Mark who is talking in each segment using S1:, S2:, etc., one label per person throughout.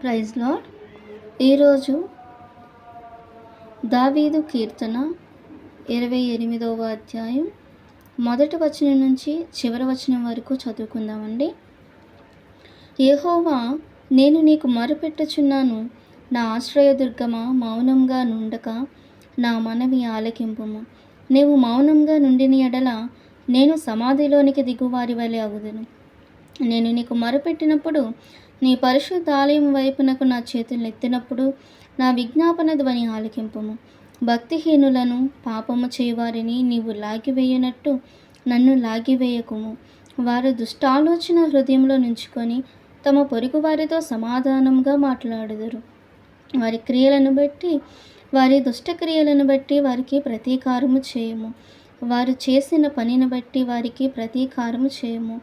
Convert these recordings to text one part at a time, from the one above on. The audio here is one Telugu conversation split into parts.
S1: Praise lord. ఈరోజు దావీదు కీర్తన 28వ అధ్యాయం మొదటి వచనం నుంచి చివరి వచనం వరకు చదువుకుందామండి. యెహోవా, నేను నీకు మొరపెట్టుచున్నాను, నా ఆశ్రయదుర్గమా, మౌనంగా నుండక నా మనవి ఆలకింపుము. నీవు మౌనంగా నుండిన ఎడల నేను సమాధిలోనికి దిగువారి వలె అగుదును. నేను నీకు మొరపెట్టినప్పుడు, నీ పరిశుద్ధ ఆలయం వైపునకు నా చేతులు ఎత్తినప్పుడు నా విజ్ఞాపన ధ్వని ఆలకింపుము. భక్తిహీనులను, పాపము చేయువారిని నీవు లాగివేయనట్టు నన్ను లాగివేయకుము. వారు దుష్టాలోచన హృదయంలో నుంచుకొని తమ పొరుగు వారితో సమాధానంగా మాట్లాడుదురు. వారి క్రియలను బట్టి, వారి దుష్టక్రియలను బట్టి వారికి ప్రతీకారము చేయము. వారు చేసిన పనిని బట్టి వారికి ప్రతీకారము చేయము.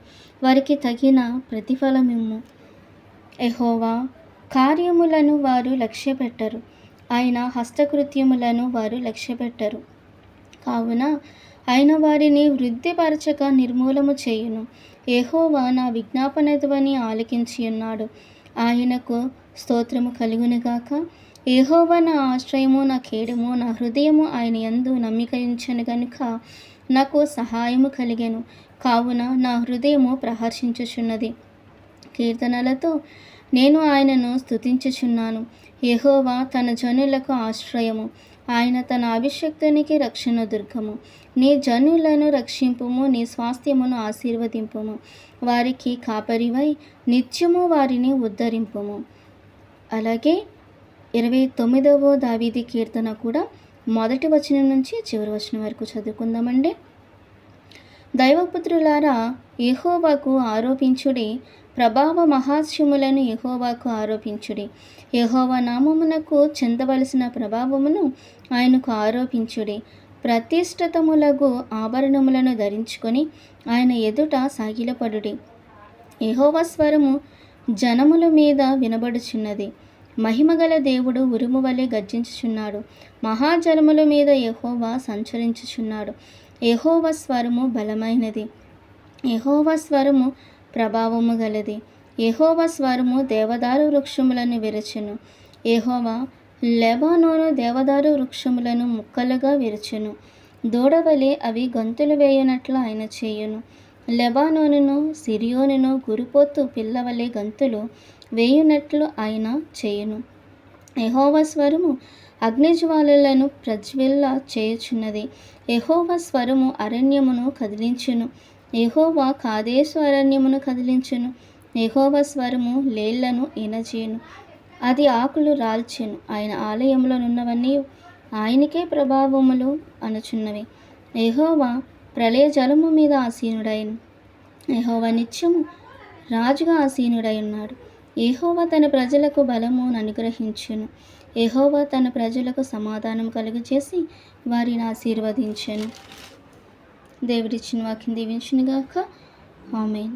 S1: వారికి తగిన ప్రతిఫలమిమ్ము. యెహోవా కార్యములను వారు లక్ష్యపెట్టరు, ఆయన హస్తకృత్యములను వారు లక్ష్యపెట్టరు. కావున ఆయన వారిని వృద్ధిపరచక నిర్మూలము చేయును. యెహోవా నా విజ్ఞాపన ధ్వని ఆలకించి ఉన్నాడు. ఆయనకు స్తోత్రము కలుగునుగాక. యెహోవా నా ఆశ్రయము, నా కేడము, నా హృదయము ఆయన యందు నమ్మిక ఉంచెను గనుక నాకు సహాయము కలిగెను. కావున నా హృదయము ప్రహర్షించుచున్నది. కీర్తనలతో నేను ఆయనను స్తుతించుచున్నాను. యెహోవా తన జనులకు ఆశ్రయము, ఆయన తన అభిషిక్తునికి రక్షణ దుర్గము. నీ జనులను రక్షింపుము, నీ స్వాస్థ్యమును ఆశీర్వదింపుము. వారికి కాపరివై నిత్యము వారిని ఉద్ధరింపుము. అలాగే 29వ దావీదు కీర్తన కూడా మొదటి వచనం నుంచి చివరి వచనం వరకు చదువుకుందామండి. దైవపుత్రులారా, యెహోవాకు ఆరోపించుడి, ప్రభావ మహాత్మ్యములను యెహోవాకు ఆరోపించుడి. యెహోవా నామమునకు చెందవలసిన ప్రభావమును ఆయనకు ఆరోపించుడి. ప్రతిష్ఠితములగు ఆభరణములను ధరించుకొని ఆయన ఎదుట సాగిలపడుడి. యెహోవా స్వరము జనముల మీద వినబడుచున్నది. మహిమగల దేవుడు ఉరుము వలె గర్జించుచున్నాడు. మహాజలముల మీద యెహోవా సంచరించుచున్నాడు. యెహోవా స్వరము బలమైనది, యెహోవా స్వరము ప్రభావము గలది. యెహోవా స్వరము దేవదారు వృక్షములను విరచెను. యెహోవా లెబానోను దేవదారు వృక్షములను ముక్కలుగా విరచెను. దూడవలే అవి గంతులు వేయునట్లు ఆయన చేయును. లెబానోనును సిరియోనును గురిపోతు పిల్లవలే గంతులు వేయునట్లు ఆయన చేయును. యెహోవా స్వరము అగ్నిజ్వాలలను ప్రజ్వెల్ల చేయుచున్నది. యెహోవా స్వరము అరణ్యమును కదిలించును. యెహోవా కాదేశు అరణ్యమును కదిలించును. యెహోవా స్వరము లేళ్లను ఈనజేయును. అది ఆకులు రాల్చెను. ఆయన ఆలయంలో నున్నవన్నీ ఆయనకే ప్రభావములు అనుచున్నవి. యెహోవా ప్రళయ జలము మీద ఆసీనుడైన. యెహోవా నిత్యము రాజుగా ఆసీనుడై ఉన్నాడు. యెహోవా తన ప్రజలకు బలమును అనుగ్రహించును. యెహోవా తన ప్రజలకు సమాధానం కలుగజేసి వారిని ఆశీర్వదించెను. దేవుడిచ్చిన వాక్యం దీవించునుగాక. ఆమేన్.